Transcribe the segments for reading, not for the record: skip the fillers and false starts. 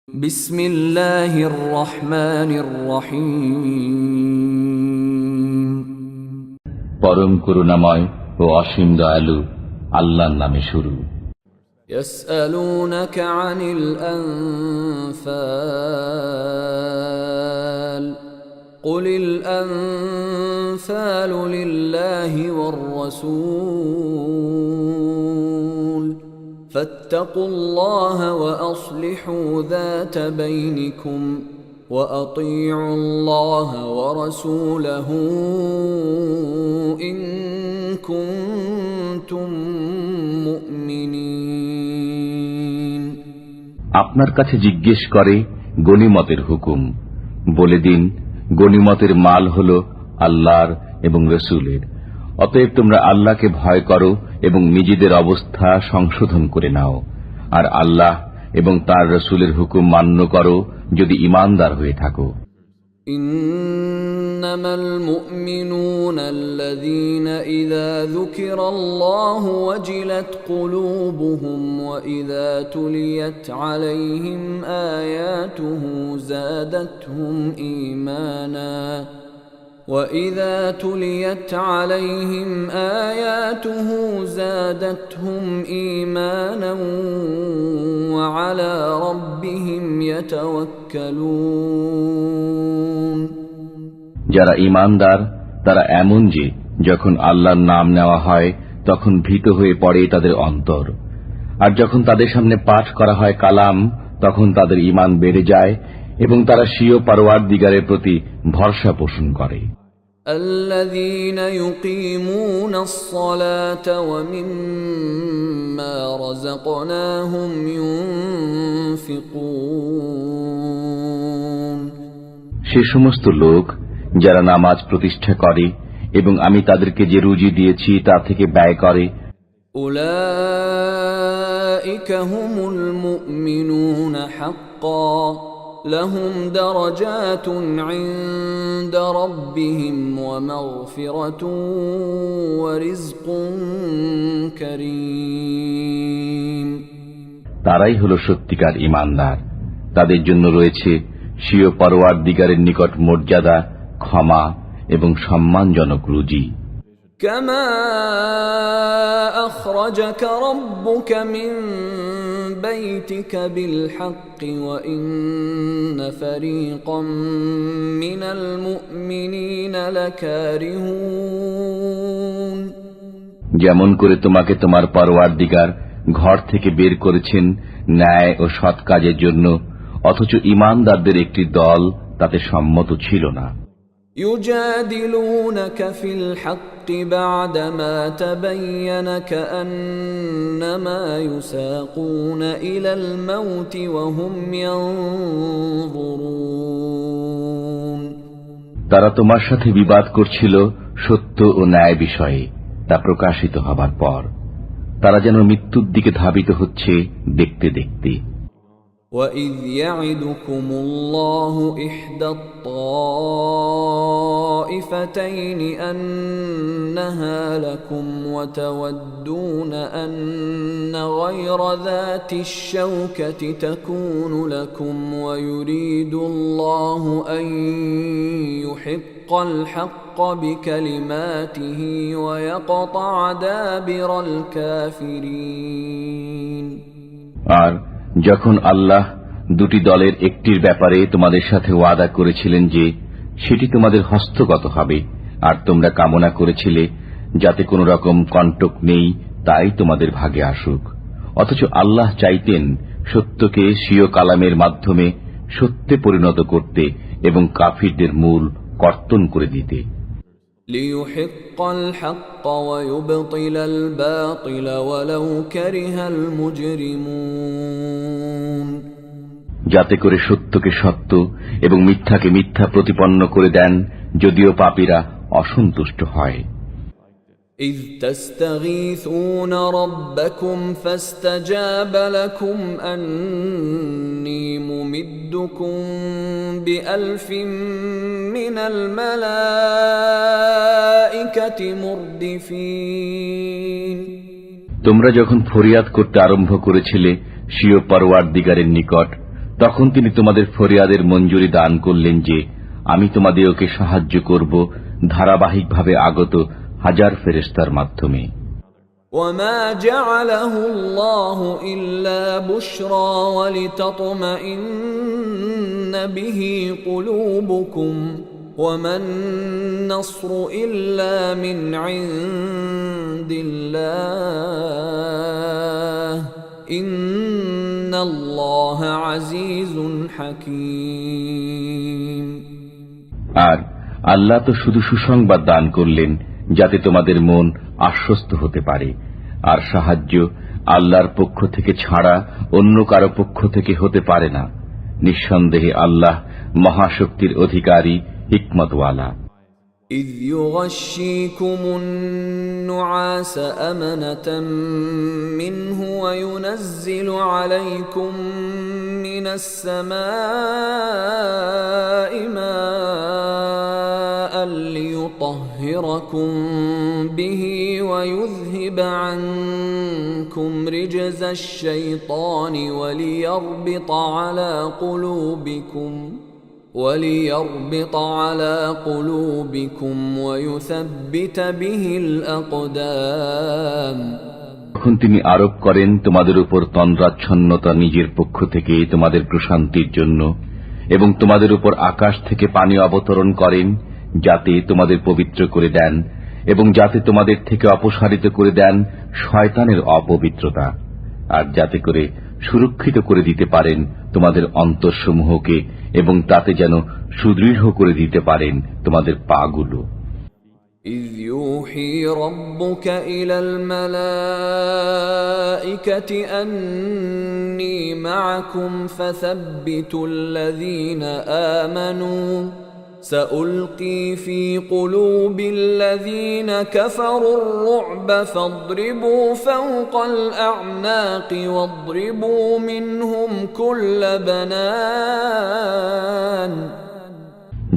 বিসমিল্লাহির রহমানির রহিম। পরম করুণাময় ও অসীম দয়ালু আল্লাহর নামে শুরু। ইয়াসআলুনাকা আনিল আনফাল কুলিল আনফালু লিল্লাহি ওয়ার রাসূল ফাত্তাকুল্লাহা ওয়া আসলিহু যাতা বাইনিকুম ওয়া আতিউল্লাহা ওয়া রাসূলাহু ইন কুনতুম মুমিনিন। আপনার কাছে জিজ্ঞেস করে গনিমতের হুকুম। বলে দিন, গনিমতের মাল হল আল্লাহর এবং রসুলের। অতএব তোমরা আল্লাহকে ভয় করো এবং নিজেদের অবস্থা সংশোধন করে নাও, আর আল্লাহ এবং তার রসুলের হুকুম মান্য করো যদি ঈমানদার হয়ে থাকো। ইন্নামাল মুমিনুনা আল্লাযীনা ইযা যুকিরাল্লাহু ওয়াজিলাত কুলুবুহুম ওয়া ইযা তুলিয়াত আলাইহিম আয়াতুহু যাদাতহুম ঈমানা وَإِذَا تُلِيَتْ عَلَيْهِمْ آيَاتُهُ زَادَتْهُمْ إِيمَانًا وَعَلَى رَبِّهِمْ يَتَوَكَّلُونَ। যারা ঈমানদার তারা এমন যে যখন আল্লাহর নাম নেওয়া হয় তখন ভীত হয়ে পড়ে তাদের অন্তর, আর যখন তাদের সামনে পাঠ করা হয় কালাম তখন তাদের ঈমান বেড়ে যায় এবং তারা স্বীয় পরওয়ারদিগারের প্রতি ভরসা পোষণ করে। الذين يقيمون الصلاة ومما رزقناهم ينفقون। সে সমস্ত লোক যারা নামাজ প্রতিষ্ঠা করে এবং আমি তাদেরকে যে রুজি দিয়েছি তা থেকে ব্যয় করে। أولئك هم المؤمنون حقا لهم درجات عند ربهم ومغفرة ورزق كريم। তারাই হলো সত্যিকার ঈমানদার, তাদের জন্য রয়েছে স্বীয় পরওয়ারদিগারের নিকট মর্যাদা, ক্ষমা এবং সম্মানজনক রুজি। كما أخرجك ربك من بيتك بالحق وإن فريقا من المؤمنين لكارهون। যেমন করে তোমাকে তোমার পরওয়ারদিগার ঘর থেকে বের করেছেন ন্যায় ও সৎ কাজের জন্য, অথচ ঈমানদারদের একটি দল তাতে সম্মত ছিল না। يجادلونك في الحق بعدما تبين كأنما يساقون إلى الموت وهم ينظرون। তারা তোমার সাথে বিবাদ করছিল সত্য ও ন্যায় বিষয়ে, তা প্রকাশিত হবার পর তারা যেন মৃত্যুর দিকে ধাবিত হচ্ছে দেখতে দেখতে। وَإِذْ يَعِدُكُمُ اللَّهُ إِحْدَى الطَّائِفَتَيْنِ أَنَّهَا لَكُمْ وَتَوَدُّونَ أَنَّ غَيْرَ ذَاتِ الشَّوْكَةِ تَكُونُ لَكُمْ وَيُرِيدُ اللَّهُ أَن يُحِقَّ الْحَقَّ بِكَلِمَاتِهِ وَيَقْطَعَ دَابِرَ الْكَافِرِينَ। আর যখন আল্লাহ দুটি দলের একটির ব্যাপারে তোমাদের সাথে ওয়াদা করেছিলেন যে সেটি তোমাদের হস্তগত হবে, আর তোমরা কামনা করেছিলে যাতে কোনো রকম কণ্টক নেই তাই তোমাদের ভাগে আসুক, অথচ আল্লাহ চাইতেন সত্যকে স্বীয় কালামের মাধ্যমে সত্যে পরিণত করতে এবং কাফিরদের মূল কর্তন করে দিতে। ليحق الحق ويبطل الباطل ولو كره المجرمون। যাতে করে সত্যকে সত্য এবং মিথ্যাকে মিথ্যা প্রতিপন্ন করে দেন, যদিও পাপীরা অসন্তুষ্ট হয়। إذ تستغيثون ربكم فاستجاب لكم أني ممدكم بألف من الملائكة مردفين। তোমরা যখন ফরিয়াদ করতে আরম্ভ করেছিলে স্বীয় পরওয়ারদিগারের নিকট, তখন তিনি তোমাদের ফরিয়াদের মঞ্জুরি দান করলেন যে আমি তোমাদেরকে সাহায্য করব ধারাবাহিকভাবে আগত হাজার ফেরেশতার মাধ্যমে। وما جعله الله إلا بشرى ولتطمئن به قلوبكم وما النصر إلا من عند الله إن الله عزيز حكيم। আর আল্লাহ তো শুধু সুসংবাদ দান করলেন যাতে তোমাদের মন আশ্বস্ত হতে পারে, আর সাহায্য আল্লাহর পক্ষ থেকে ছাড়া অন্য কারো পক্ষ থেকে হতে পারে না। নিঃসন্দেহে আল্লাহ মহাশক্তির অধিকারী, হিকমতওয়ালা। إذ يغشيكم النعاس أمنة منه وينزل عليكم من السماء ماء ليطهركم به ويذهب عنكم رجز الشيطان وليربط على قلوبكم ويثبت به الأقدام। তখন তিনি আরোপ করেন তোমাদের উপর তন্দ্রাচ্ছন্নতা নিজের পক্ষ থেকে তোমাদের প্রশান্তির জন্য, এবং তোমাদের উপর আকাশ থেকে পানি অবতরণ করেন যাতে তোমাদের পবিত্র করে দেন, এবং যাতে তোমাদের থেকে অপসারিত করে দেন শয়তানের অপবিত্রতা, আর যাতে করে সুরক্ষিত করে দিতে পারেন তোমাদের অন্তরসমূহকে, এবং তাতে যেন সুদৃঢ় করে দিতে পারেন তোমাদের পাগুলো। إذ يوحي ربك إلى الملائكة أني معكم فثبتوا الذين آمنوا سألقي في قلوب الذين كفروا الرعب فاضربوا فوق الأعناق واضربوا منهم كل بنان।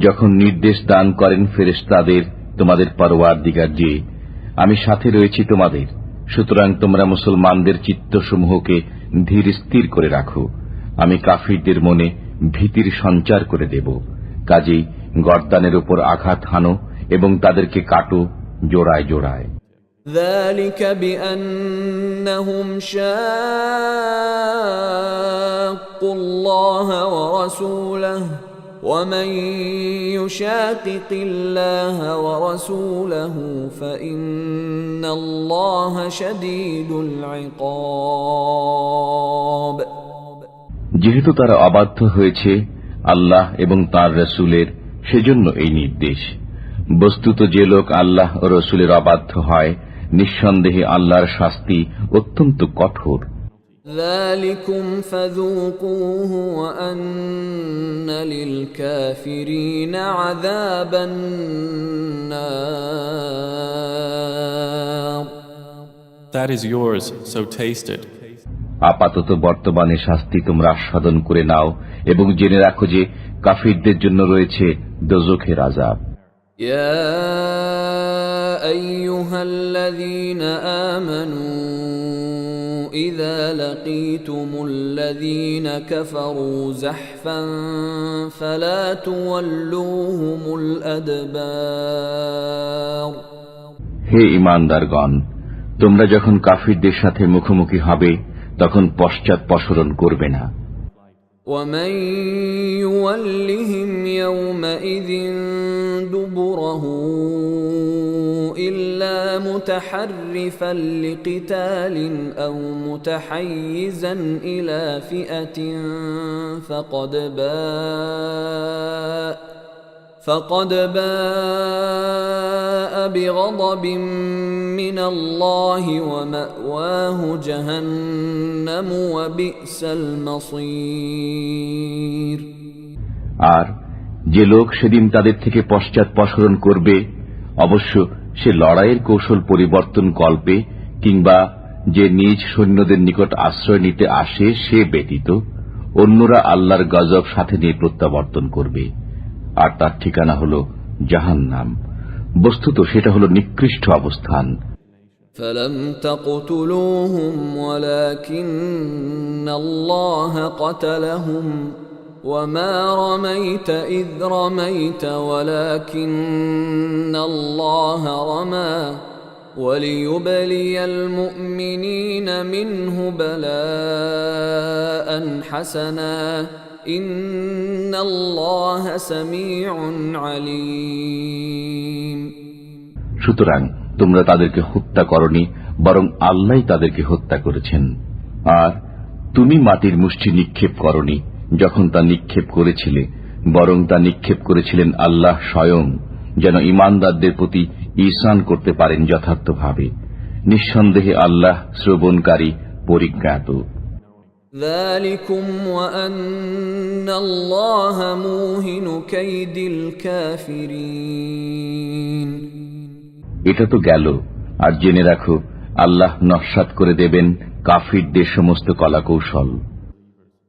যখন নির্দেশ দান করেন ফেরেশতাদের তোমাদের পরওয়ারদিগার যে আমি সাথে রয়েছি তোমাদের, সুতরাং তোমরা মুসলমানদের চিত্তসমূহকে ধীর স্থির করে রাখো, আমি কাফিরদের মনে ভীতির সঞ্চার করে দেব। কাজেই গর্দানের উপর আঘাত হানো এবং তাদেরকে কাটো জোড়ায় জোড়ায়। ذلك بأنهم شاقوا الله ورسوله ومن يشاقق الله ورسوله فإن الله شديد العقاب। যেহেতু তারা অবাধ্য হয়েছে আল্লাহ এবং তাঁর রসুলের, সেজন্য এই নির্দেশ। বস্তুত যে লোক আল্লাহ ও রসুলের অবাধ্য হয় নিঃসন্দেহে আল্লাহর শাস্তি অত্যন্ত কঠোর। ذلكم فذوقوه وأن للكافرين عذاب النار। That is yours, so taste it. আপাতত বর্তমানে শাস্তি তোমরা আস্বাদন করে নাও এবং জেনে রাখো যে কাফিরদের জন্য রয়েছে দোজখের আযাব। يا أيها الذين آمنوا إذا لقيتم الذين كفروا زحفا فلا تولوهم الأدبار। হে ঈমানদারগণ, তোমরা যখন কাফিরদের সাথে মুখোমুখি হবে তখন পশ্চাৎপসরণ করবে না। ومن يولهم يومئذ دبره إلا متحرفا لقتال أو متحيزا إلى فئة فقد باء بغضب من الله ومأواه جهنم وبئس المصير। আর যে লোক সেদিন তাদের থেকে পশ্চাৎপসরণ করবে, অবশ্য সে লড়াইয়ের কৌশল পরিবর্তন কল্পে কিংবা যে নিজ সৈন্যদের নিকট আশ্রয় নিতে আসে সে ব্যতীত অন্যরা আল্লাহর গজব সাথে নিয়ে প্রত্যাবর্তন করবে, আর তার ঠিকানা হল জাহান্নাম। বস্তুত সেটা হল নিকৃষ্ট অবস্থান। فلم تقتلوهم ولكن الله قتلهم وما رميت إذ رميت ولكن الله رمى وليبلي المؤمنين منه بلاء حسنا إن الله سميع عليم সুতরাং তোমরা তাদেরকে হত্যা করনি, বরং আল্লাহই তাদেরকে হত্যা করেছেন। আর তুমি মাটির মুষ্টি নিক্ষেপ করনি যখন তা নিক্ষেপ করেছিলে, বরং তা নিক্ষেপ করেছিলেন আল্লাহ স্বয়ং, যেন ঈমানদারদের প্রতি ঈসান করতে পারেন যথার্থভাবে। নিঃসন্দেহে আল্লাহ শ্রবণকারী, পরিজ্ঞাত। ذلكم وأن الله موهن كيد الكافرين এটা তো গেল, আর জেনে রাখো আল্লাহ নস্যাৎ করে দেবেন কাফিরদের সমস্ত কলাকৌশল।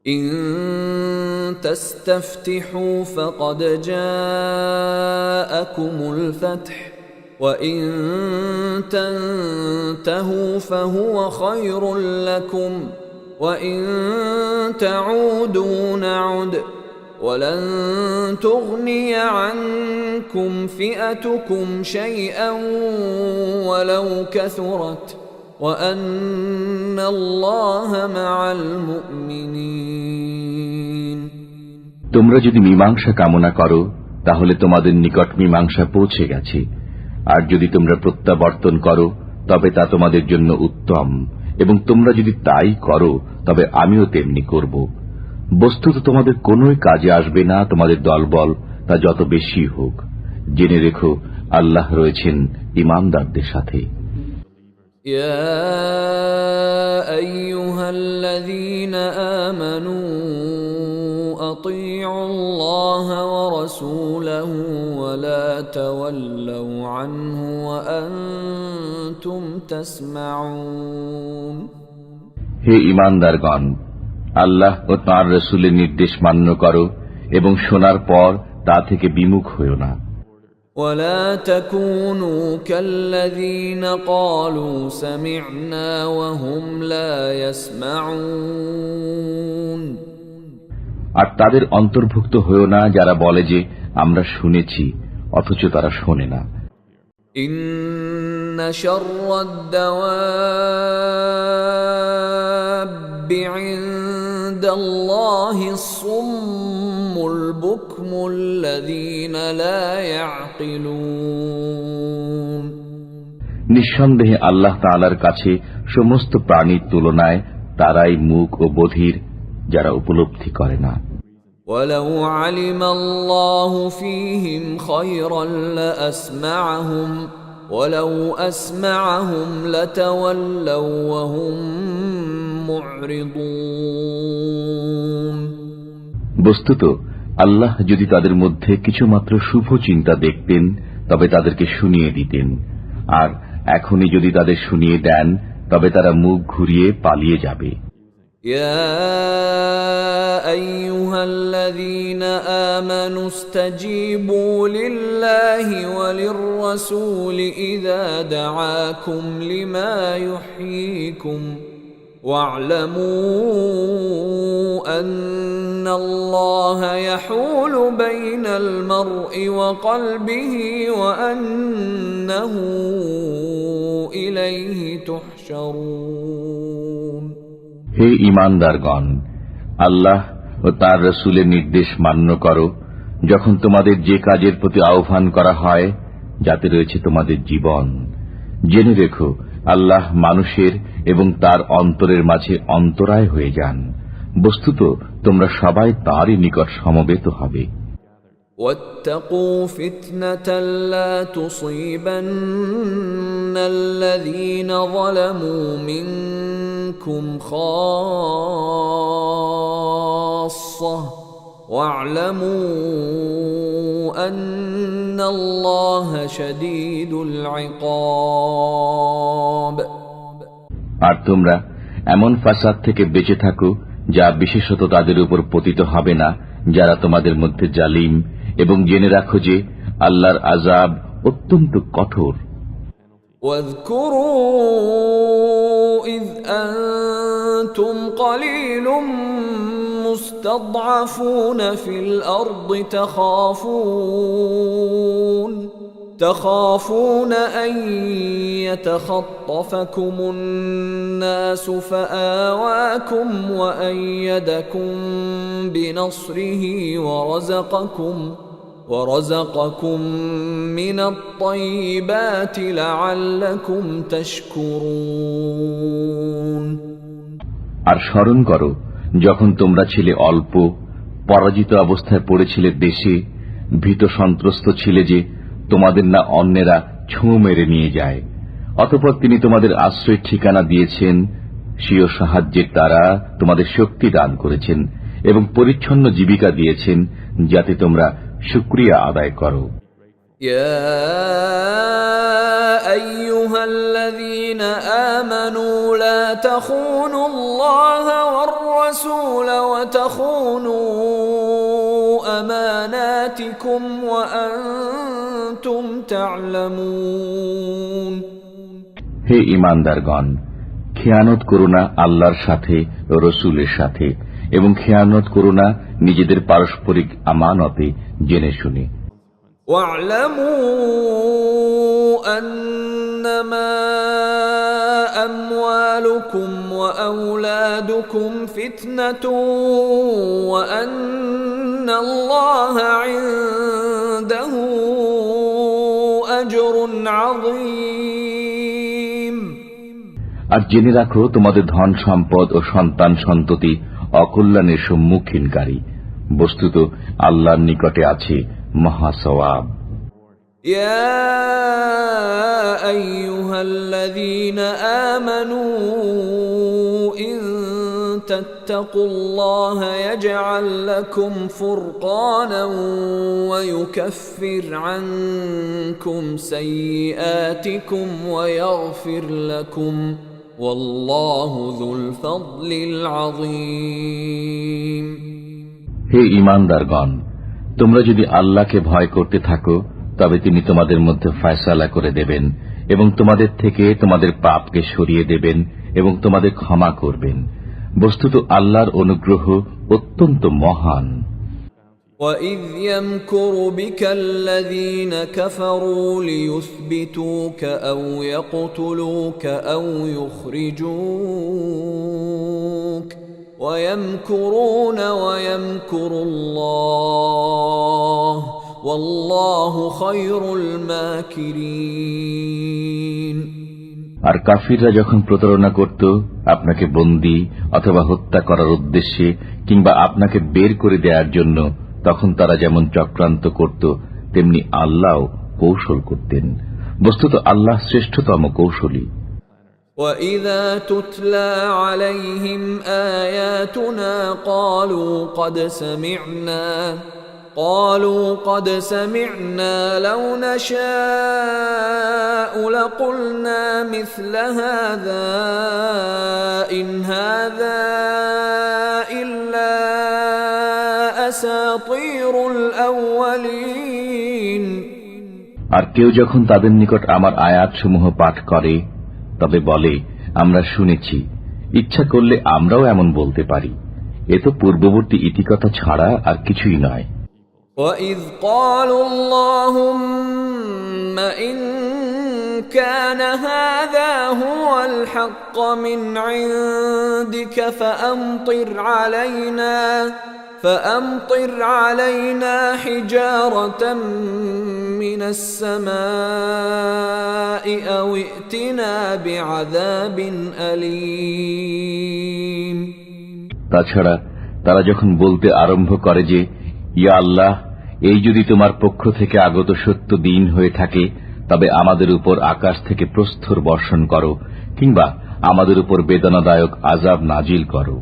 إن تستفتحوا فقد جاءكم الفتح وإن تنتهوا فهو خير لكم وإن تعودوا نعد ولن تغني عنكم فئتكم شيئا ولو كثرت وأن الله مع المؤمنين তোমরা যদি মীমাংসা কামনা করো তাহলে তোমাদের নিকট মীমাংসা পৌঁছে গেছে, আর যদি তোমরা প্রত্যাবর্তন করো তবে তা তোমাদের জন্য উত্তম, এবং তোমরা যদি তাই করো তবে আমিও তেমনি করব। বস্তুত তোমাদের কোনোই কাজে আসবে না তোমাদের দলবল, তা যত বেশি হোক। জেনে রেখো আল্লাহ রয়েছেন ঈমানদারদের সাথে। يا أيها الذين آمنوا أطيعوا الله ورسوله ولا تولوا عنه وأنتم تسمعون হে ঈমানদারগণ, আল্লাহ ও তাঁর রাসূলের নির্দেশ মান্য করো এবং শোনার পর তা থেকে বিমুখ হয়ো না। ولا تكونوا كالذين قالوا سمعنا وهم لا يسمعون আর তাদের অন্তর্ভুক্ত হয়ো না যারা বলে যে আমরা শুনেছি অথচ তারা শোনে না। إن شر الدواب عند الله الصم البكم الذين لا يعقلون নিঃসন্দেহে আল্লাহ তাআলার কাছে সমস্ত প্রাণীর তুলনায় তারাই মূক ও বধির, যারা উপলব্ধি করে না। ولو علم الله فيهم خيرا لأسمعهم ولو أسمعهم لتولوا وهم معرضون বস্তুত আল্লাহ যদি তাদের মধ্যে কিছুমাত্র শুভ চিন্তা দেখতেন তবে তাদেরকে শুনিয়ে দিতেন, আর এখনই যদি তাদের শুনিয়ে দেন তবে তারা মুখ ঘুরিয়ে পালিয়ে যাবে। يا أيها الذين آمنوا استجيبوا لله وللرسول إذا دعاكم لما يحييكم واعلموا أن الله يحول بين المرء وقلبه وأنه إليه تحشرون হে ঈমানদারগণ, আল্লাহ ও তাঁর রাসূলের নির্দেশ মান্য করো যখন তোমাদের যে কাজের প্রতি আহ্বান করা হয় যাতে রয়েছে তোমাদের জীবন। জেনে রেখো আল্লাহ মানুষের এবং তার অন্তরের মাঝে অন্তরায় হয়ে যান। বস্তুত তোমরা সবাই তাঁরই নিকট সমবেত হবে। واتقوا فتنة لا تصيبن الذين ظلموا منكم خاصة واعلموا أن الله شديد العقاب আর তোমরা এমন ফাসাদ থেকে বেঁচে থাকো যা বিশেষত তাদের উপর পতিত হবে না যারা তোমাদের মধ্যে জালিম, এবং জেনে রাখো যে আল্লাহর আযাব অত্যন্ত কঠোর। واذكروا إذ أنتم قليل مستضعفون في الأرض تخافون أن يتخطفكم الناس فآواكم وأيدكم بنصره ورزقكم من الطيبات لعلكم تشكرون আর স্মরণ করো যখন তোমরা ছিলে অল্প, পরাজিত অবস্থায় পড়েছিলে দেশে, ভীত সন্ত্রস্ত ছিলে যে তোমাদের না অন্যেরা ছোঁ মেরে নিয়ে যায়। অতঃপর তিনি তোমাদের আশ্রয় ঠিকানা দিয়েছেন, স্বীয় সাহায্যের দ্বারা তোমাদের শক্তি দান করেছেন এবং পরিচ্ছন্ন জীবিকা দিয়েছেন যাতে তোমরা শুকরিয়া আদায় করো। يا أيها الذين آمنوا لا تخونوا الله والرسول وتخونوا أماناتكم وأنتم تعلمون হে ঈমানদারগণ, খেয়ানত করো না আল্লাহর সাথে ও রাসূলের সাথে, এবং খেয়ানত করো না নিজেদের পারস্পরিক আমানতে জেনে শুনে। واعلموا أنما أموالكم وأولادكم فتنة وأن الله عنده أجر عظيم আর জেনে রাখো তোমাদের ধন সম্পদ ও সন্তান সন্ততি অকল্যাণের সম্মুখীনকারী, বস্তুত আল্লাহর নিকটে আছে মহা সওয়াব। يا أيها الذين آمنوا إن تتقوا الله يجعل لكم فرقانا ويكفر عنكم سيئاتكم ويغفر لكم والله ذو الفضل العظيم হে ঈমানদারগণ, তোমরা যদি আল্লাহকে ভয় করতে থাকো তবে তিনি তোমাদের মধ্যে ফয়সালা করে দেবেন এবং তোমাদের থেকে তোমাদের পাপকে সরিয়ে দেবেন এবং তোমাদের ক্ষমা করবেন। বস্তুত আল্লাহর অনুগ্রহ অত্যন্ত মহান। وَإِذْ يَمْكُرُ بِكَ الَّذِينَ كَفَرُوا لِيُثْبِتُوكَ أَوْ يَقْتُلُوكَ أَوْ يُخْرِجُوكَ وَيَمْكُرُونَ وَيَمْكُرُ اللَّهُ وَاللَّهُ خَيْرُ الْمَاكِرِينَ আর কাফিররা যখন প্রতারণা করত আপনাকে বন্দী অথবা হত্যা করার উদ্দেশ্যে কিংবা আপনাকে বের করে দেওয়ার জন্য, তখন তারা যেমন চক্রান্ত করত তেমনি আল্লাহ কৌশল করতেন। বস্তুত আল্লাহ শ্রেষ্ঠতম কৌশলী। وَإِذَا تُتْلَى عَلَيْهِمْ آيَاتُنَا قالوا قد سمعنا لو نشاء لقلنا مثل هذا إن هذا إلا أساطير الأولين আর কেউ যখন তাদের নিকট আমার আয়াতসমূহ পাঠ করে তবে বলে, আমরা শুনেছি, ইচ্ছা করলে আমরাও এমন বলতে পারি, এ তো পূর্ববর্তী ইতিকথা ছাড়া আর কিছুই নয়। وَإِذْ قَالُوا اللَّهُمَّ إِن كَانَ هَذَا هُوَ الْحَقَّ مِنْ عِندِكَ فَأَمْطِرْ عَلَيْنَا حِجَارَةً مِنَ السَّمَاءِ أَوْ ائْتِنَا بِعَذَابٍ أَلِيمٍ তাছাড়া তারা যখন বলতে আরম্ভ করে যে, ইয়া আল্লাহ, এই যদি তোমার পক্ষ থেকে আগত সত্য দিন হয়ে থাকে তবে আমাদের উপর আকাশ থেকে প্রস্তর বর্ষণ করো কিংবা আমাদের উপর বেদনাদায়ক আযাব নাজিল করো।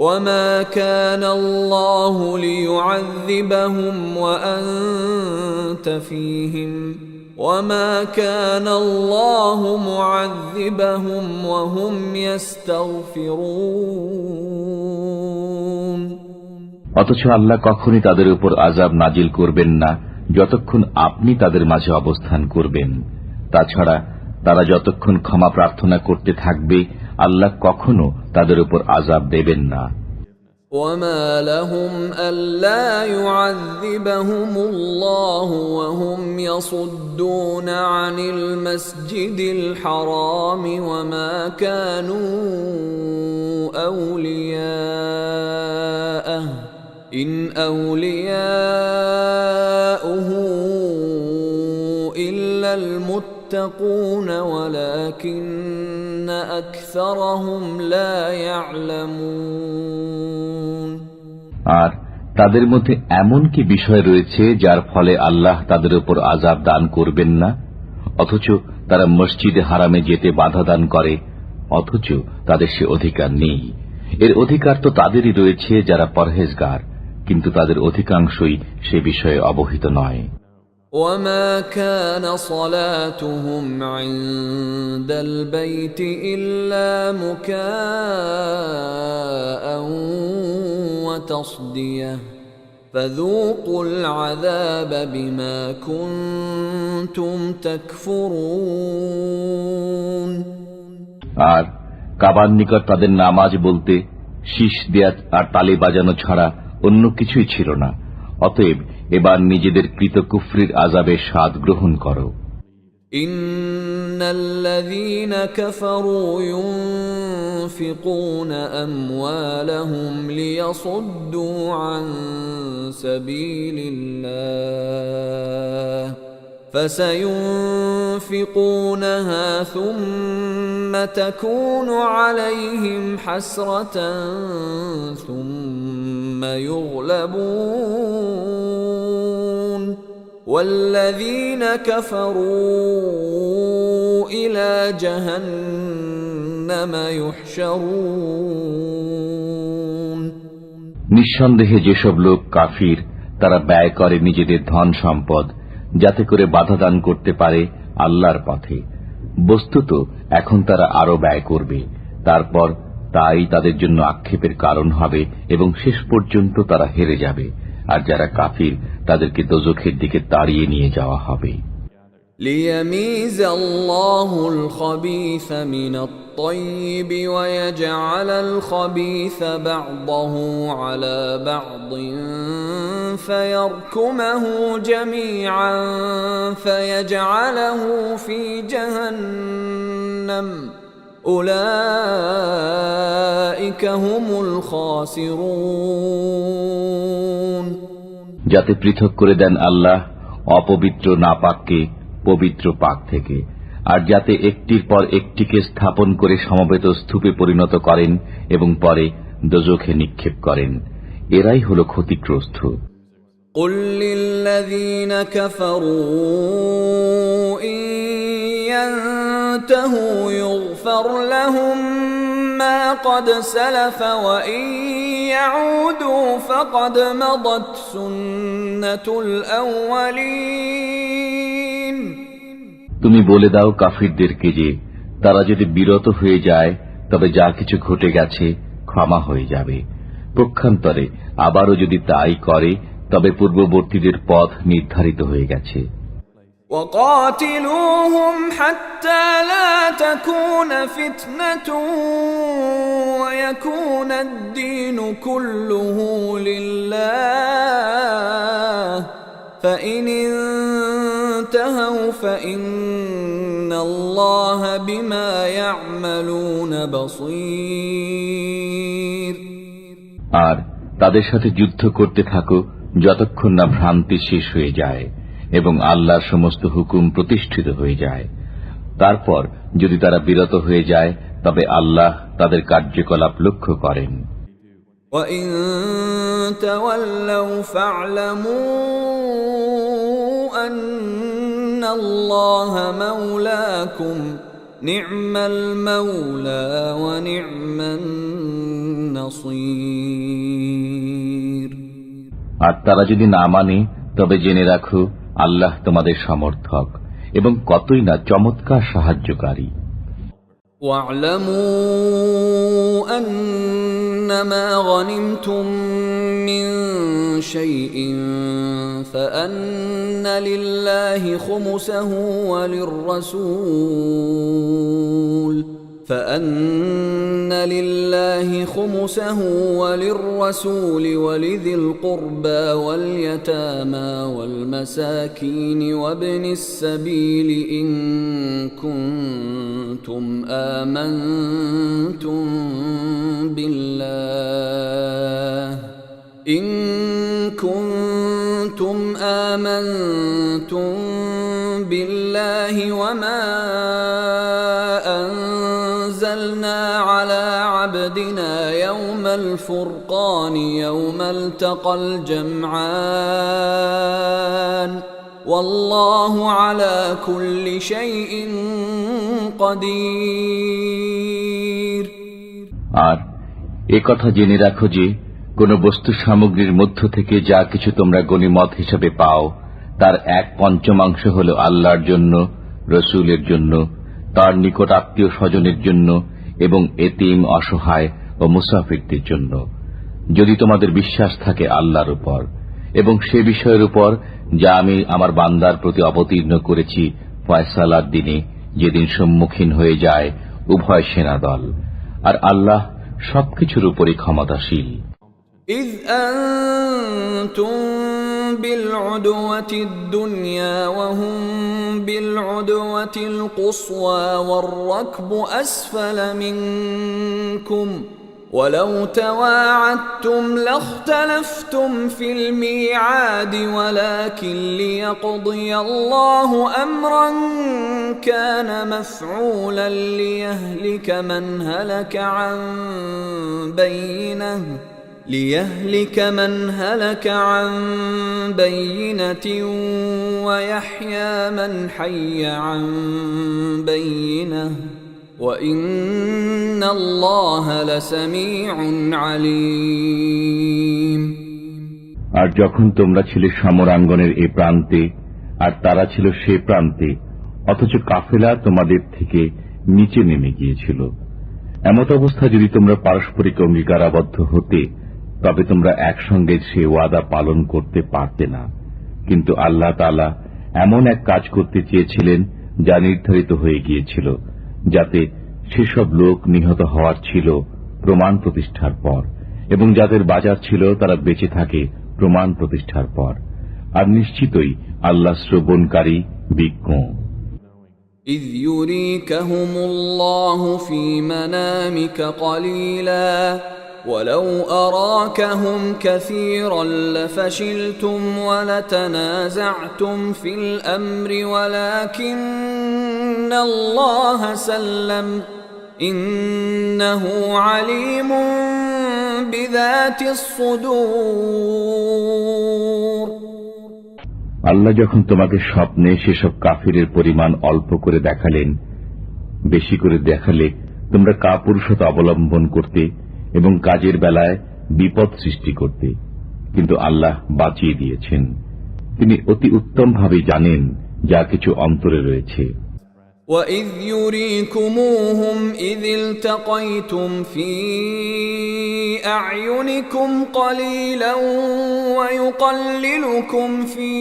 وَمَا كَانَ اللَّهُ لِيُعَذِّبَهُمْ وَأَنْتَ فِيهِمْ وَمَا كَانَ اللَّهُ مُعَذِّبَهُمْ وَهُمْ يَسْتَغْفِرُونَ অথচ আল্লাহ কখনই তাদের উপর আযাব নাজিল করবেন না যতক্ষণ আপনি তাদের মাঝে অবস্থান করবেন। তাছাড়া তারা যতক্ষণ ক্ষমা প্রার্থনা করতে থাকবে আল্লাহ কখনো তাদের উপর আযাব দেবেন না। وما لهم ألا يعذبهم الله وهم يصدون عن المسجد الحرام وما كانوا أولياءه إن أولياؤه إلا المتقون ولكن أكثرهم لا يعلمون আর তাদের মধ্যে এমন কি বিষয় রয়েছে যার ফলে আল্লাহ তাদের উপর আযাব দান করবেন না, অথচ তারা মসজিদে হারামে যেতে বাধা দান করে, অথচ তাদের সে অধিকার নেই। এর অধিকার তো তাদেরই রয়েছে যারা পরহেজগার, কিন্তু তাদের অধিকাংশই সে বিষয়ে অবহিত নয়। وما كان صلاتهم عند البيت إلا مكاء وتصدية فذوقوا العذاب بما كنتم تكفرون আর কাবার নিকট তাদের নামাজ বলতে শীষ দেয়া আর তালি বাজানো ছাড়া অন্য কিছুই ছিল না। অতএব এবার নিজেদের কৃত কুফরির আযাবের স্বাদ গ্রহণ করো। ইন্নাল্লাযীনা কাফারু ইউনফিকুনা আমওয়ালাহুম লিয়াসুদ্দু আন সাবিলিল্লাহ فسينفقونها ثم تكون عليهم حسرة ثم يغلبون والذين كفروا إلى جهنم يحشرون নিঃসন্দেহে যেসব লোক কাফির তারা ব্যয় করে নিজেদের ধন সম্পদ যাতে করে বাধা দান করতে পারে আল্লাহর পথে। বস্তুত এখন তারা আরো ব্যয় করবে, তারপর তাই তাদের জন্য আক্ষেপের কারণ হবে এবং শেষ পর্যন্ত তারা হেরে যাবে। আর যারা কাফির তাদেরকে দোজখের দিকে তাড়িয়ে নিয়ে যাওয়া হবে। ليميز الله الخبيث من الطيب ويجعل الخبيث بعضه على بعض فيركمه جميعا فيجعله في جهنم أولئك هم الخاسرون যাতে পৃথক করে দেন আল্লাহ অপবিত্র নাপাককে পবিত্র পাক থেকে, আর যাতে একটির পর একটিকে স্থাপন করে সমবেত স্তূপে পরিণত করেন এবং পরে দোজখে নিক্ষেপ করেন, এরাই হল ক্ষতিগ্রস্ত। قل للذين كفروا إن ينتهوا يغفر لهم ما قد سلف وإن يعودوا فقد مضت سنة الأولين তুমি বলে দাও কাফিরদেরকে যে তারা যদি বিরত হয়ে যায় তবে যা কিছু ঘটে গেছে ক্ষমা হয়ে যাবে, পক্ষান্তরে আবারও যদি তাই করে তবে পূর্ববর্তীদের পথ নির্ধারিত হয়ে গেছে। وقاتلوهم حتى لا تكون فتنة ويكون الدين كله لله فإن انتهوا فإن الله بما يعملون بصير আর তাদের সাথে যুদ্ধ করতে থাকো যতক্ষণ না ভ্রান্তি শেষ হয়ে যায় এবং আল্লাহর সমস্ত হুকুম প্রতিষ্ঠিত হয়ে যায়। তারপর যদি তারা বিরত হয়ে যায় তবে আল্লাহ তাদের কার্যকলাপ লক্ষ্য করেন। وَإِن تَوَلَّوْا فَاعْلَمُوا أَنَّ اللَّهَ مَوْلَاكُمْ نِعْمَ الْمَوْلَى وَنِعْمَ النَّصِيرُ আর তারা যদি না মানে তবে জেনে রাখো আল্লাহ তোমাদের সমর্থক এবং কতই না চমৎকার সাহায্যকারী। وَاعْلَمُوا أَنَّمَا غَنِمْتُم مِّن شَيْءٍ فأن لله خمسه وللرسول ولذي القربى واليتامى والمساكين وابن السبيل إن كنتم آمنتم بالله وما أنزلنا على عبدنا يوم الفرقان يوم التقى الجمعان والله على كل شيء قدير। আর একথা জেনে রাখো যে কোন বস্তু সামগ্রীর মধ্য থেকে যা কিছু তোমরা গনিমত হিসেবে পাও তার 1/5 হল আল্লাহর জন্য, রসুলের জন্য, তার নিকট আত্মীয় স্বজনের জন্য এবং এতিম, অসহায় ও মুসাফিরদের জন্য, যদি তোমাদের বিশ্বাস থাকে আল্লাহর উপর এবং সে বিষয়ের উপর যা আমি আমার বান্দার প্রতি অবতীর্ণ করেছি ফয়সালার দিনে, যেদিন সম্মুখীন হয়ে যায় উভয় সেনাদল। আর আল্লাহ সবকিছুর উপরই ক্ষমতাশীল। إذ أنتم بالعدوة الدنيا وهم بالعدوة القصوى والركب أسفل منكم ولو تواعدتم لاختلفتم في الميعاد ولكن ليقضي الله أمرا كان مفعولا ليهلك من هلك عن بينة ويحيى من حي عن بينة وإن الله لسميع عليم। আর যখন তোমরা ছিলে সমরাঙ্গনের এ প্রান্তে আর তারা ছিল সে প্রান্তে, অথচ কাফেলা তোমাদের থেকে নিচে নেমে গিয়েছিল, এমত অবস্থা যদি তোমরা পারস্পরিক অঙ্গীকারাবদ্ধ হতে তবে তোমরা একসঙ্গে সে ওয়াদা পালন করতে পারতে না। কিন্তু আল্লাহ তাআলা এমন এক কাজ করতে চেয়েছিলেন যা নির্ধারিত হয়ে গিয়েছিল, যাতে সেসব লোক নিহত হওয়ার ছিল প্রমাণ প্রতিষ্ঠার পর, এবং যাদের বাজার ছিল তারা বেঁচে থাকে প্রমাণ প্রতিষ্ঠার পর। আর নিশ্চিতই আল্লাহ শ্রবণকারী, বিজ্ঞ। إذ يريكهم الله في منامك قليلا ولو أراكهم كثيرا لفشلتم ولتنازعتم في الأمر ولكن الله سلم إنه عليم بذات الصدور। আল্লাহ যখন তোমাকে স্বপ্নে সেসব কাফিরের পরিমাণ অল্প করে দেখালেন, বেশি করে দেখালে তোমরা কাপুরুষতা অবলম্বন করতে এবং কাজের বেলায় বিপদ সৃষ্টি করতে, কিন্তু আল্লাহ বাঁচিয়ে দিয়েছেন। তিনি অতি উত্তমভাবে জানেন যা কিছু অন্তরে রয়েছে। وَإِذْ يُرِيكُمُوهُمْ إِذِ الْتَقَيْتُمْ فِي أَعْيُنِكُمْ قَلِيلًا وَيُقَلِّلُكُمْ فِي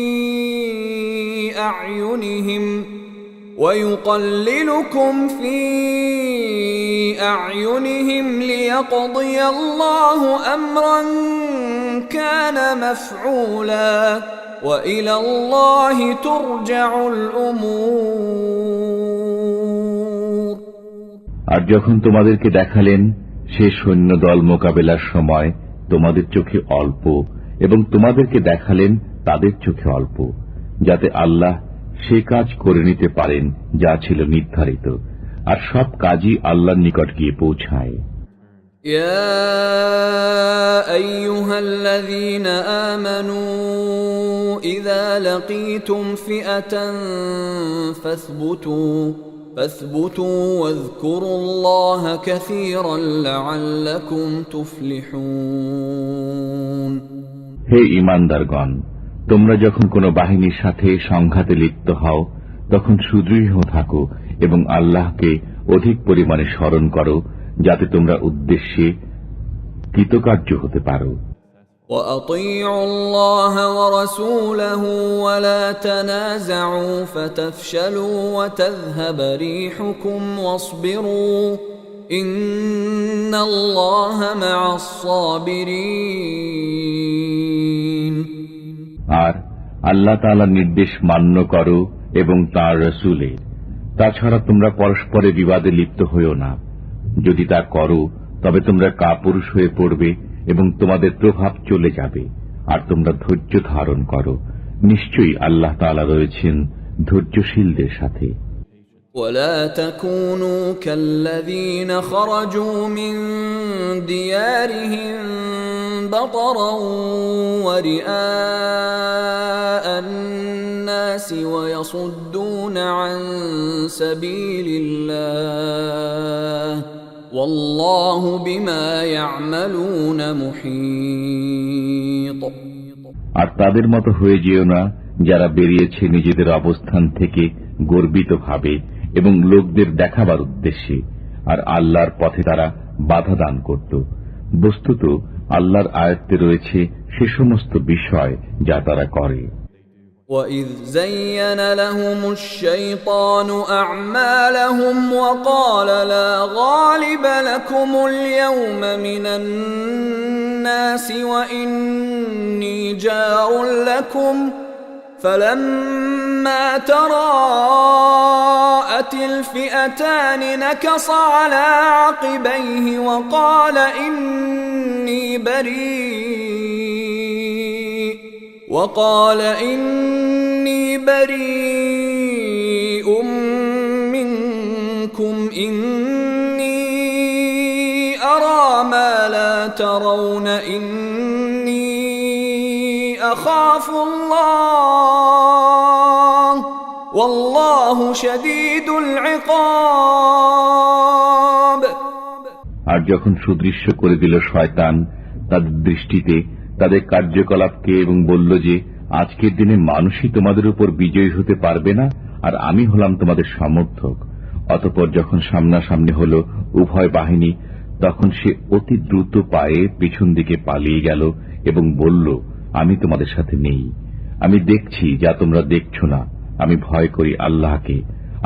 أَعْيُنِهِمْ لِيَقْضِيَ اللَّهُ أَمْرًا كَانَ مَفْعُولًا وَإِلَى اللَّهِ تُرْجَعُ الْأُمُورُ। আর যখন তোমাদেরকে দেখালেন সে সৈন্যদল মোকাবেলার সময় তোমাদের চোখে অল্প, এবং তোমাদেরকে দেখালেন তাদের চোখে অল্প, যাতে আল্লাহ সে কাজ করে নিতে পারেন যা ছিল নির্ধারিত, আর সব কাজই আল্লাহর নিকট গিয়ে পৌঁছায়। يا أيها الذين آمنوا إذا لقيتم فئة فاثبتوا واذكروا الله كثيرا لعلكم تفلحون। হে ঈমানদারগণ, তোমরা যখন কোন বাহিনীর সাথে সংঘাতে লিপ্ত হও তখন সুদৃঢ় থাকো এবং আল্লাহকে অধিক পরিমাণে স্মরণ করো, যাতে তোমরা উদ্দেশ্যে কৃতকার্য হতে পারো। وأطيعوا الله ورسوله ولا تنازعوا فتفشلوا وتذهب ريحكم واصبروا إن الله مع الصابرين আর আল্লাহ তাআলার নির্দেশ মান্য করো এবং তাঁর রাসূলের। তাছাড়া তোমরা পরস্পরে বিবাদে লিপ্ত হইও না। যদি তা করো তবে তোমরা কাপুরুষ হয়ে পড়বে এবং তোমাদের প্রভাব চলে যাবে। আর তোমরা ধৈর্য ধারণ করো, নিশ্চয়ই আল্লাহ তাআলা রয়েছেন ধৈর্যশীলদের সাথে। ولا تكونوا كالذين خرجوا من ديارهم بطرا ورئاء الناس ويصدون عن سبيل الله والله بما يعملون محيط আর তাদের মতো হয়ে যেও না যারা বেরিয়েছে নিজেদের অবস্থান থেকে গর্বিত ভাবে এবং লোকদের দেখাবার উদ্দেশ্যে, আর আল্লাহর পথে তারা বাধা দান করত। বস্তুত আল্লাহর আয়ত্তে রয়েছে সে সমস্ত বিষয় যা তারা করে। وَإِذْ زَيَّنَ لَهُمُ الشَّيْطَانُ أَعْمَالَهُمْ وَقَالَ لَا غَالِبَ لَكُمُ الْيَوْمَ مِنَ النَّاسِ وَإِنِّي جَارٌ لَكُمْ فَلَمَّا تَرَاءَتِ الْفِئَتَانِ نَكَصَ عَلَى عَقِبَيْهِ وقال إني بريء منكم إني أرى ما لا ترون إني أخاف الله والله شديد العقاب আর যখন সুদৃশ্য করে দিল শয়তান তাদের দৃষ্টিতে তাদের কার্যকলাপকে এবং বলল যে আজকের দিনে মানুষই তোমাদের উপর বিজয়ী হতে পারবে না, আর আমি হলাম তোমাদের সমর্থক। অতঃপর যখন সামনাসামনি হল উভয় বাহিনী, তখন সে অতি দ্রুত পায়ে পিছন দিকে পালিয়ে গেল এবং বলল, আমি তোমাদের সাথে নেই। আমি দেখছি যা তোমরা দেখছো না। আমি ভয় করি আল্লাহকে,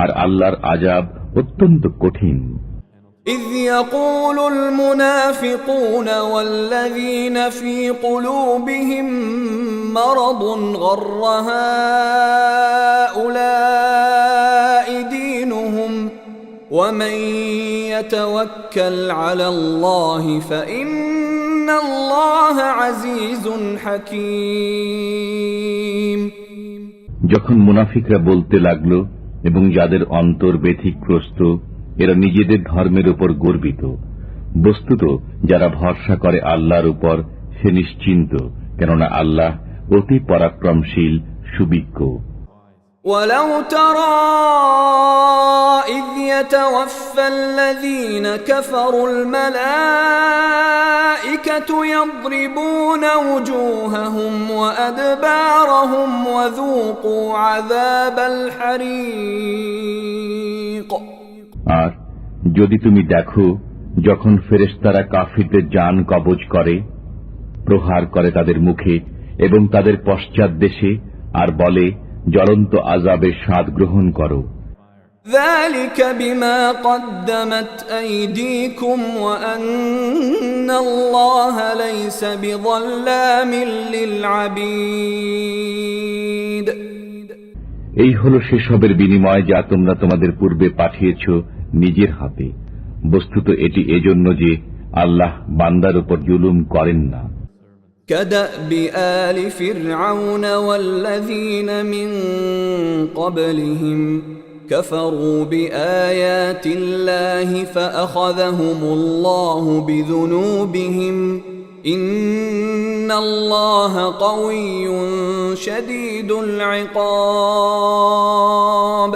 আর আল্লাহর আযাব অত্যন্ত কঠিন। إذ يقول المنافقون والذين في قلوبهم مرض غر هؤلاء دينهم ومن يتوكل على الله فإن الله عزيز حكيم যখন মুনাফিকরা বলতে লাগলো এবং যাদের অন্তর ব্যথিগ্রস্ত, এরা নিজেদের ধর্মের উপর গর্বিত। বস্তুত যারা ভরসা করে আল্লাহর উপর সে নিশ্চিন্ত, কেননা আল্লাহ অতি পরাক্রমশীল, সুবিজ্ঞ। ولو ترى إذ يتوفى الذين كفروا الملائكة يضربون وجوههم وأدبارهم وذوقوا عذاب الحريق আর যদি তুমি দেখো যখন ফেরেশতারা কাফিরদের জান কবজ করে, প্রহার করে তাদের মুখে এবং তাদের পশ্চাৎ দেশে, আর বলে জ্বলন্ত আযাবের স্বাদ গ্রহণ করো। ذلك بما قدمت أيديكم وأن الله ليس بظلام للعبيد এই হলো সেসবের বিনিময় যা তোমরা তোমাদের পূর্বে পাঠিয়েছ নিজের হাতে। বস্তুত এটি এজন্য যে আল্লাহ বান্দার উপর জুলুম করেন না। كدأب آل فرعون والذين من قبلهم كفروا بآيات الله فأخذهم الله بذنوبهم إن الله قوي شديد العقاب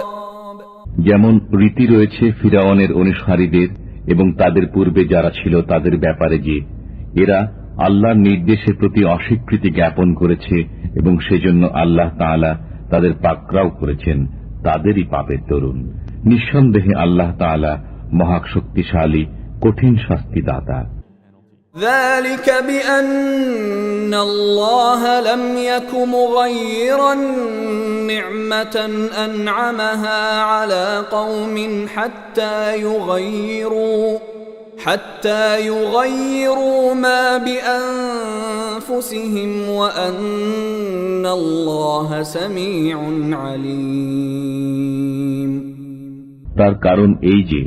যেমন রীতি রয়েছে ফিরাউনের অনুসারীদের এবং তাদের পূর্বে যারা ছিল তাদের ব্যাপারে যে এরা আল্লাহর নির্দেশের প্রতি অস্বীকৃতি জ্ঞাপন করেছে এবং সেজন্য আল্লাহ তাআলা তাদের পাকড়াও করেছেন, তাদেরই পাপের দরুন। নিঃসন্দেহে আল্লাহ তাআলা মহাশক্তিশালী, কঠিন শাস্তিদাতা। ذلك بأن الله لم يك مغيرا نعمة أنعمها على قوم حتى يغيروا ما بأنفسهم وأن الله سميع عليم তার কারণ এই যে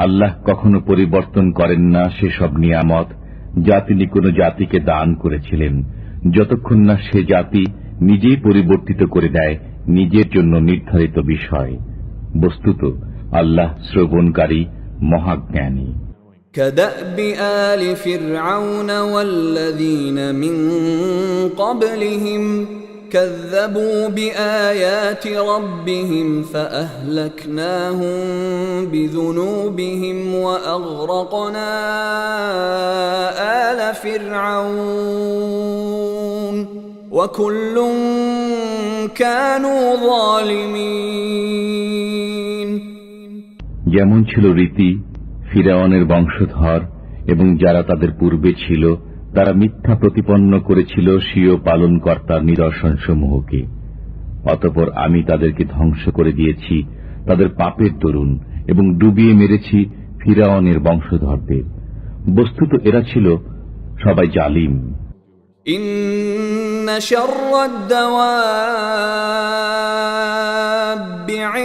আল্লাহ কখনো পরিবর্তন করেন না সেসব নিয়ামত যা তিনি কোন জাতিকে দান করেছিলেন, যতক্ষণ না সে জাতি নিজেই পরিবর্তিত করে দেয় নিজের জন্য নির্ধারিত বিষয়। বস্তুত আল্লাহ শ্রবণকারী, মহাজ্ঞানী। كدأب آل فرعون والذين من قبلهم كذبوا بآيات ربهم فأهلكناهم بذنوبهم وأغرقنا آل فرعون وكل كانوا ظالمين যেমন ছিল রীতি ফিরআউনের বংশধর এবং যারা তাদের পূর্বে ছিল, তারা মিথ্যা প্রতিপন্ন করেছিল স্বীয় পালনকর্তার নিদর্শনসমূহকে। অতঃপর আমি তাদেরকে ধ্বংস করে দিয়েছি তাদের পাপের দরুন এবং ডুবিয়ে মেরেছি ফিরআউনের বংশধরদের। বস্তুত এরা ছিল সবাই জালিম। ইন্না শাররাদ দাওয়াবি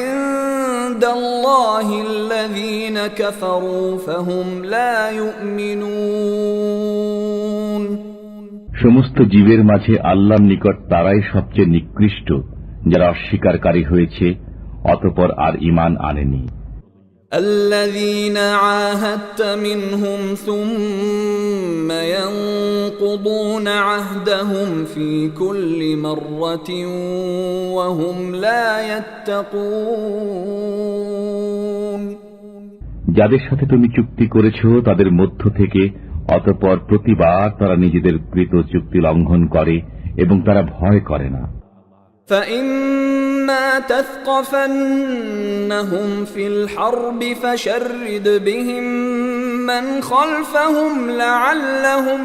ইনদাল্লাহি আল্লাযীনা কাফারু ফাহুম লা ইউমিনুন। সমস্ত জীবের মাঝে আল্লাহর নিকট তারাই সবচেয়ে নিকৃষ্ট যারা অস্বীকারী হয়েছে অতঃপর আর ঈমান আনেনি। الذين عاهدت منهم ثم ينقضون عهدهم في كل مرة وهم لا يتقون যাদের সাথে তুমি চুক্তি করেছো তাদের মধ্য থেকে অতঃপর প্রতিবার তারা নিজেদের কৃত চুক্তি লঙ্ঘন করে এবং তারা ভয় করে না। فإما تثقفنهم في الحرب فشرد بهم من خلفهم لعلهم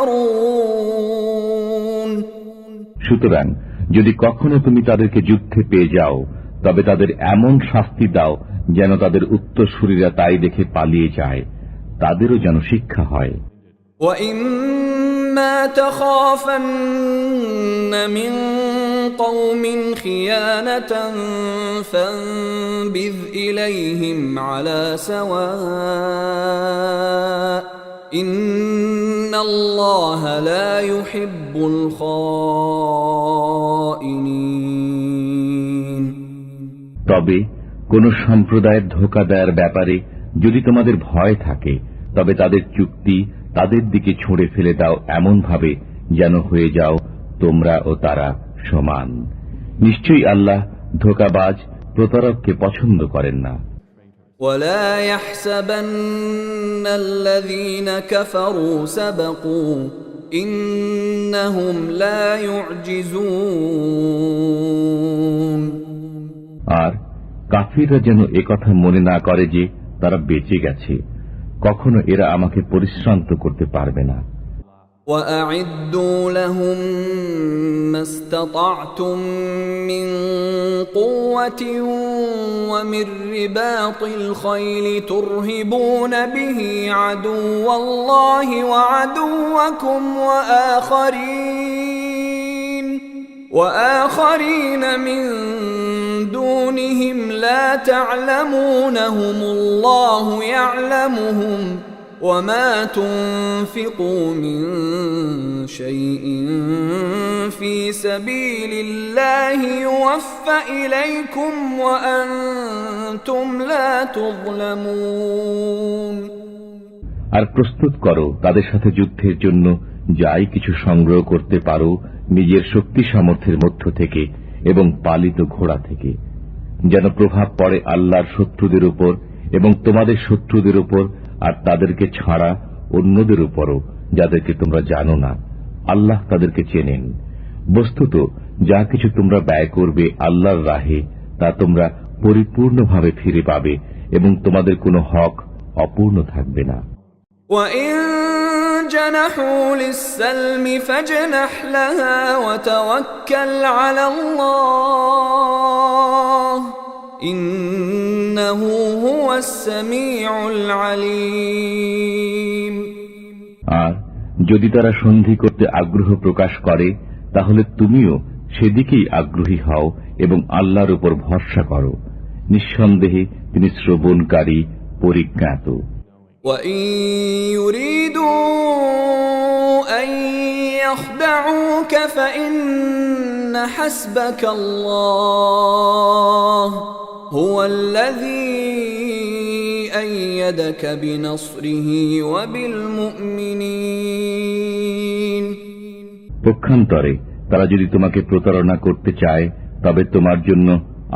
يذكرون সুতরাং যদি কখনো তুমি তাদেরকে যুদ্ধে পেয়ে যাও তবে তাদের এমন শাস্তি দাও যেন তাদের উত্তরসূরিরা তাই দেখে পালিয়ে যায়, তাদেরও যেন শিক্ষা হয়। وَإِمَّا تَخَافَنَّ مِنْ قَوْمٍ خِيَانَةً فَانبِذْ إِلَيْهِمْ عَلَى سَوَاءٍ إِنَّ اللَّهَ لَا يُحِبُّ الْخَائِنِينَ তবে কোন সম্প্রদায়ের ধোঁকা দেওয়ার ব্যাপারে যদি তোমাদের ভয় থাকে তবে তাদের চুক্তি তাদের দিকে ছুঁড়ে ফেলে দাও এমন ভাবে যেন হয়ে যাও তোমরা ও তারা সমান। নিশ্চয়ই আল্লাহ ধোঁকাবাজ প্রতারককে পছন্দ করেন না। ولا يحسبن الذين كفروا سبقوا إنهم لا يعجزون আর কাফিররা যেন একথা মনে না করে যে তারা বেঁচে গেছে, কখনো এরা আমাকে পরিশ্রান্ত করতে পারবে না। وأعدوا لهم ما استطعتم من قوة ومن رباط الخيل ترهبون به عدو الله وعدوكم وآخرين من دونهم لا تعلمونهم الله يعلمهم وما تنفقوا من شيء في سبيل الله يوفى إليكم وأنتم لا تظلمون আর প্রস্তুত করো তাদের সাথে যুদ্ধের জন্য যাই কিছু সংগ্রহ করতে পারো নিজের শক্তি সামর্থ্যের মধ্য থেকে এবং পালিত ঘোড়া থেকে, যেন প্রভাব পড়ে আল্লাহর শত্রুদের উপর এবং তোমাদের শত্রুদের উপর, আর তাদেরকে ছাড়া অন্যদের উপরও যাদেরকে তোমরা জানো না। আল্লাহ তাদেরকে চেনেন। বস্তুত যা কিছু তোমরা ব্যয় করবে আল্লাহর রাহে তা তোমরা পরিপূর্ণভাবে ফিরে পাবে এবং তোমাদের কোনো হক অপূর্ণ থাকবে না। وَإِن جنحوا للسلم فاجنح لها وتوكل على الله إنه هو السميع العليم আর যদি তারা সন্ধি করতে আগ্রহ প্রকাশ করে তাহলে তুমিও সেদিকেই আগ্রহী হও এবং আল্লাহর উপর ভরসা করো। নিঃসন্দেহে তিনি শ্রবণকারী, পরিজ্ঞাত। وَإِن يُرِيدُوا أَن يَخْدَعُوكَ فَإِنَّ حَسْبَكَ اللَّهُ هُوَ الَّذِي أَيَّدَكَ بِنَصْرِهِ وَبِالْمُؤْمِنِينَ পক্ষান্তরে তারা যদি তোমাকে প্রতারণা করতে চায় তবে তোমার জন্য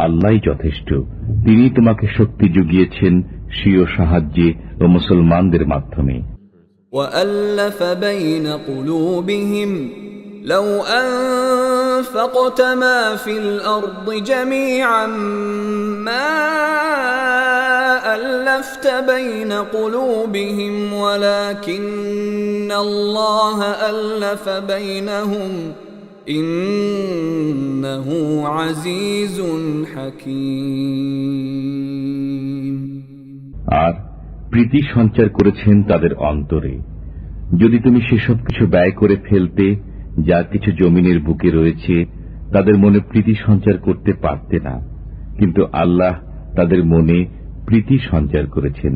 আল্লাহই যথেষ্ট। তিনি তোমাকে শক্তি জুগিয়েছেন স্বীয় সাহায্যে ও মুসলমানদের মাধ্যমে। وَأَلَّفَ بَيْنَ قُلُوبِهِمْ لَوْ أَنفَقْتَ مَا فِي الْأَرْضِ جَمِيعًا مَا أَلَّفْتَ بَيْنَ قُلُوبِهِمْ وَلَكِنَّ اللَّهَ أَلَّفَ بَيْنَهُمْ إِنَّهُ عَزِيزٌ حَكِيمٌ আর প্রীতি সঞ্চার করেছেন তাদের অন্তরে। যদি তুমি সেসব কিছু ব্যয় করে ফেলতে যা কিছু জমিনের বুকে রয়েছে, তাদের মনে প্রীতি সঞ্চার করতে পারতে না, কিন্তু আল্লাহ তাদের মনে প্রীতি সঞ্চার করেছেন।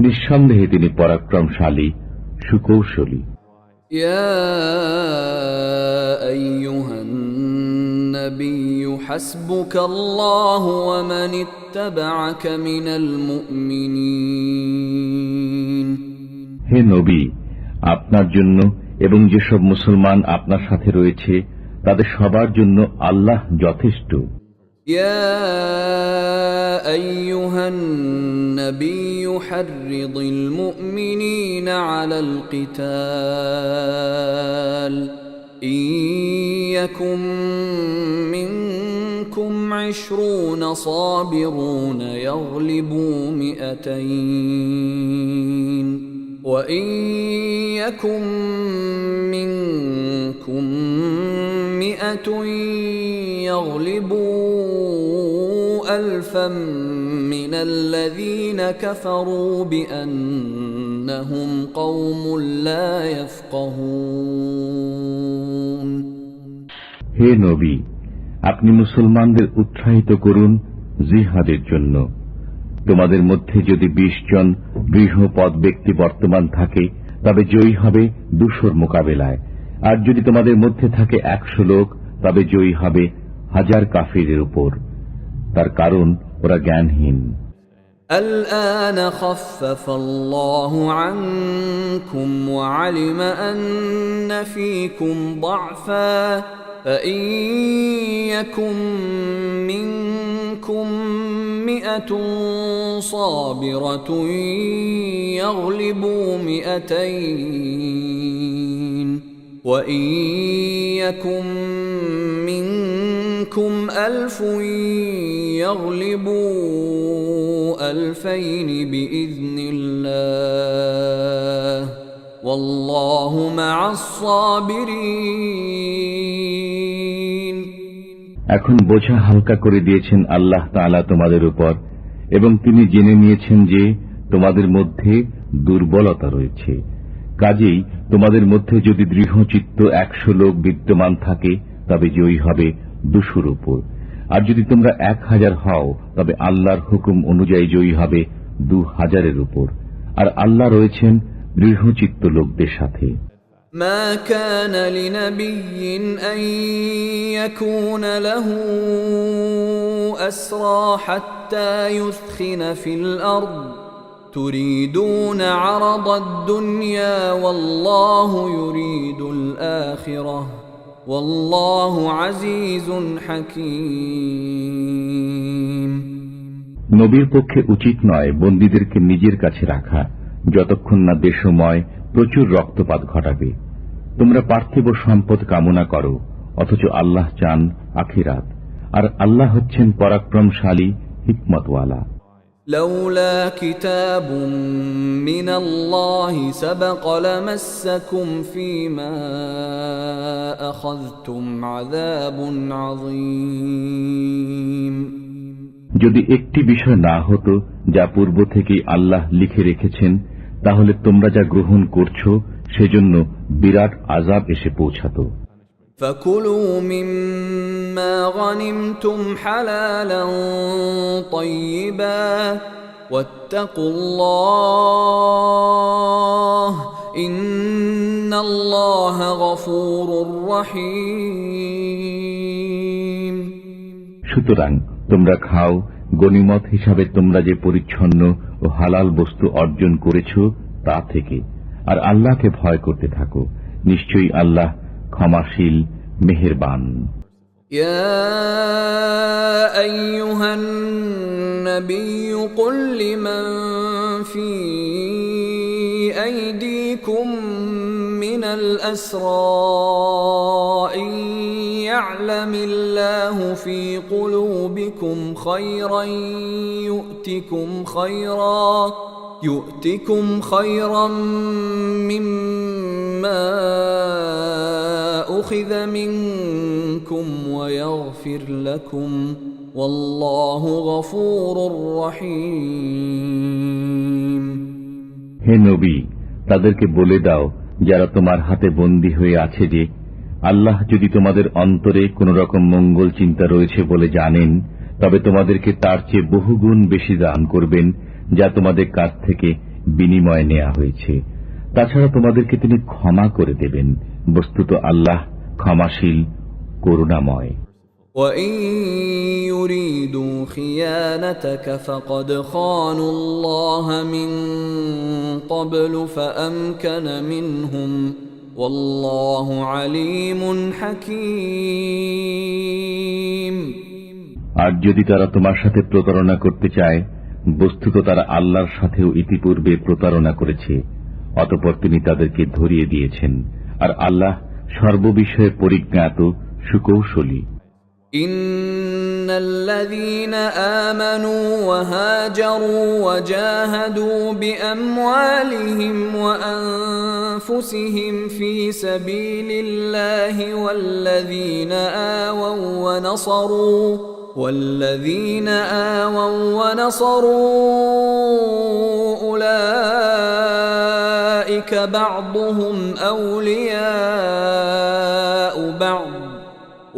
নিঃসন্দেহে তিনি পরাক্রমশালী, সুকৌশলী। ইয়া আইয়ুহান নাবিয়্যু হাসবুকাল্লাহু ওয়া মান ইত্তাবা'আকা মিনাল মুমিনিন। হে নবী, আপনার জন্য এবং যেসব মুসলমান আপনার সাথে রয়েছে তাদের সবার জন্য আল্লাহ যথেষ্ট। ইয়া আইয়ুহান নাবিয়্যু হাররিদিল মুমিনিনা আলাল কিতাল ইয়াকুম মিনকুম 20 সাবিরুন ইয়াগলিবু মিআতাইন وَإِن يَكُن مِّنكُم 100 يَغْلِبُوا أَلْفًا مِّنَ الَّذِينَ كَفَرُوا بِأَنَّهُمْ قَوْمٌ لَّا يَفْقَهُونَ হে নবী, আপনি মুসলমানদের উৎসাহিত করুন জিহাদের জন্য। তোমাদের মধ্যে যদি 20 জন দৃঢ়পদ ব্যক্তি বর্তমান থাকে তবে জয়ী হবে 200 মোকাবেলায়, আর যদি তোমাদের মধ্যে থাকে 100 লোক তবে জয়ী হবে 1000 কাফিরের উপর। তার কারণ ওরা জ্ঞানহীন। الآن خفف الله عنكم وعلم أن فيكم ضعفا فإن يكن منكم 100 صابرة يغلبوا 200 وإن يكن منكم 1000 يغلبوا 2000 بإذن الله والله مع الصابرين এখন বোঝা হালকা করে দিয়েছেন আল্লাহ তাআলা তোমাদের উপর, এবং তিনি জেনে নিয়েছেন যে তোমাদের মধ্যে দুর্বলতা রয়েছে। কাজেই তোমাদের মধ্যে যদি দৃঢ়চিত্ত 100 লোক বিদ্যমান থাকে তবে জয়ী হবে 200 উপর, আর যদি তোমরা 1000 হও তবে আল্লাহর হুকুম অনুযায়ী জয়ী হবে 2000 উপর, আর আল্লাহ রয়েছেন দৃঢ়চিত্ত লোকদের সাথে। ما كان لنبي أن يكون له أسرى حتى يثخن في الأرض تريدون عرض الدنيا والله يريد الآخرة والله عزيز حكيم নবীর পক্ষে উচিত নয় বন্দীদেরকে নিজের কাছে রাখা যতক্ষণ না দেশময় প্রচুর রক্তপাত ঘটাবে। তোমরা পার্থিব সম্পদ কামনা করো, অথচ আল্লাহ চান আখিরাত, আর আল্লাহ হচ্ছেন পরাক্রমশালী, হিকমতওয়ালা। لولا كتاب من الله سبق لمسكم فيما أخذتم عذاب عظيم যদি একটি বিষয় না হতো যা পূর্ব থেকেই আল্লাহ লিখে রেখেছেন, তাহলে তোমরা যা গ্রহণ করছো সেজন্য বিরাট আযাব এসে পৌঁছাতো। فكلوا مما غنمتم حلالا طيبا واتقوا الله إن الله غفور رحيم সুতরাং তোমরা খাও গনিমত হিসাবে তোমরা যে পরিচ্ছন্ন ও হালাল বস্তু অর্জন করেছ তা থেকে, আর আল্লাহকে ভয় করতে থাকো, নিশ্চয়ই আল্লাহ ক্ষমাশীল মেহেরবান। يا أيها النبي قل لمن في أيديكم من الأسرى إن يعلم الله في قلوبكم خيرا يؤتكم خيرا مما أخذ منكم ويغفر لكم والله غفور رحيم হে নবী, তাদেরকে বলে দাও যারা তোমার হাতে বন্দী হয়ে আছে যে আল্লাহ যদি তোমাদের অন্তরে কোন রকম মঙ্গল চিন্তা রয়েছে বলে জানেন, তবে তোমাদেরকে তার চেয়ে বহুগুণ বেশি দান করবেন যা তোমাদের কাছ থেকে বিনিময়ে নেওয়া হয়েছে। তাছাড়া তোমাদেরকে তিনি ক্ষমা করে দেবেন, বস্তুত আল্লাহ ক্ষমাশীল করুণাময়। وَإِن يُرِيدُوا خِيَانَتَكَ فَقَدْ خَانُوا اللَّهَ مِن قَبْلُ فَأَمْكَنَ مِنْهُمْ وَاللَّهُ عَلِيمٌ حَكِيمٌ আর যদি তারা তোমার সাথে প্রতারণা করতে চায়, বস্তুত তারা আল্লাহর সাথেও ইতিপূর্বে প্রতারণা করেছে, অতঃপর তিনি তাদেরকে ধরিয়ে দিয়েছেন, আর আল্লাহ সর্ববিষয়ে পরিজ্ঞাত সুকৌশলী। إن الذين آمنوا وهاجروا وجاهدوا بأموالهم وأنفسهم في سبيل الله والذين آووا ونصروا أولئك بعضهم أولياء بعض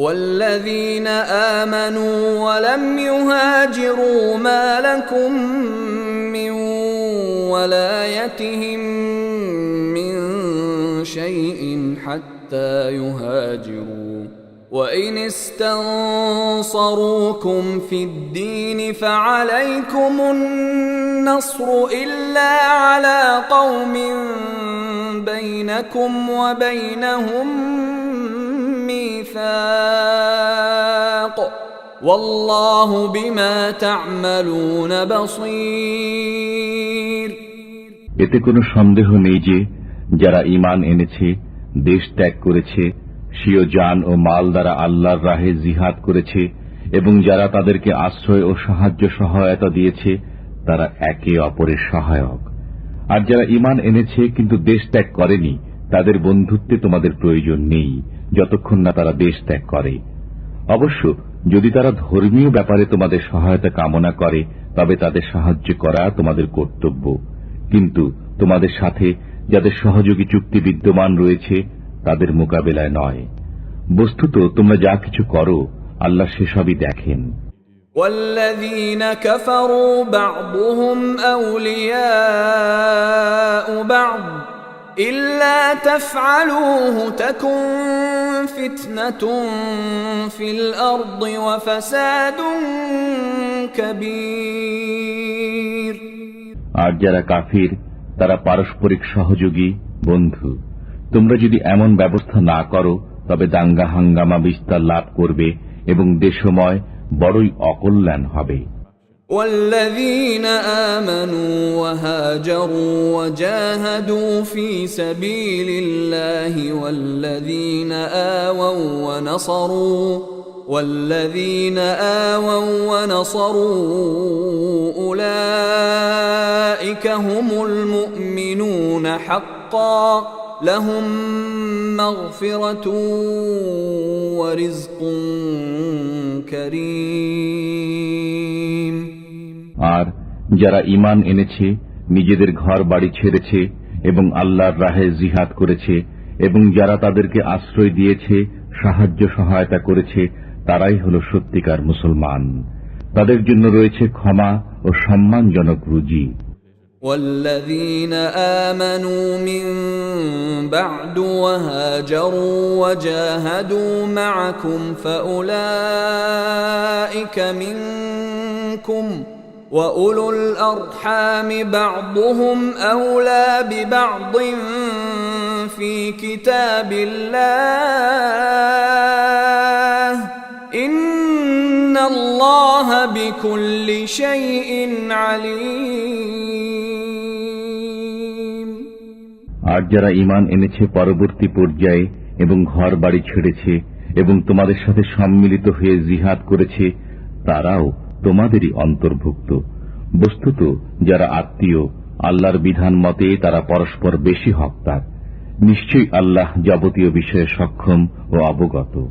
والذين آمنوا ولم يهاجروا ما لكم من ولايتهم من شيء حتى يهاجروا وإن استنصروكم في الدين فعليكم النصر إلا على قوم بينكم وبينهم ميثاق والله بما تعملون بصير এতে কোনো সন্দেহ নেই যে যারা ঈমান এনেছে, দেশ ত্যাগ করেছে, স্বীয় জান ও মাল দ্বারা আল্লাহর রাহে জিহাদ করেছে এবং যারা তাদেরকে আশ্রয় ও সাহায্য সহায়তা দিয়েছে, তারা একে অপরের সহায়ক। আর যারা ঈমান এনেছে কিন্তু দেশ ত্যাগ করেনি, তাদের বন্ধুত্বে তোমাদের প্রয়োজন নেই যতক্ষণ না তারা দেশ ত্যাগ করে। অবশ্য যদি তারা ধর্মীয় ব্যাপারে তোমাদের সহায়তা কামনা করে, তবে তাদের সাহায্য করা তোমাদের কর্তব্য, কিন্তু তোমাদের সাথে যাদের সহযোগী চুক্তি বিদ্যমান রয়েছে তাদের মোকাবেলায় নয়। বস্তুত তোমরা যা কিছু করো আল্লাহ সেসবই দেখেন। والذين كفروا بعضهم أولياء بعض إلا تفعلوه تكن فتنة في الأرض وفساد كبير আর যারা কাফির তারা পারস্পরিক সহযোগী বন্ধু। তোমরা যদি এমন ব্যবস্থা না করো তবে দাঙ্গা হাঙ্গামা বিস্তার লাভ করবে এবং দেশময় বড়ই অকল্যাণ হবে। والذين آمنوا وهاجروا وجاهدوا في سبيل الله والذين آووا والذين آووا ونصروا أولئك هم المؤمنون حقا لهم مغفرة ورزق كريم আর যারা ঈমান এনেছে, নিজেদের ঘর বাড়ি ছেড়েছে এবং আল্লাহর রাহে জিহাদ করেছে এবং যারা তাদেরকে আশ্রয় দিয়েছে, সাহায্য সহায়তা করেছে, তারাই হল সত্যিকার মুসলমান। তাদের জন্য রয়েছে ক্ষমা ও সম্মানজনক রুজি। والذين آمنوا من بعد وهاجروا وجاهدوا معكم فأولئك منكم وأولو الأرحام بعضهم أولى ببعض في كتاب الله إن الله بكل شيء عليم আর যারা ঈমান এনেছে পরবর্তী পর্যায়ে এবং ঘর বাড়ি ছেড়েছে এবং তোমাদের সাথে সম্মিলিত হয়ে জিহাদ করেছে, তারাও তোমাদেরই অন্তর্ভুক্ত। বস্তুত যারা আত্মীয়, আল্লাহর বিধান মতে তারা পরস্পর বেশি হকদার। নিশ্চয়ই আল্লাহ যাবতীয় বিষয়ে সক্ষম ও অবগত।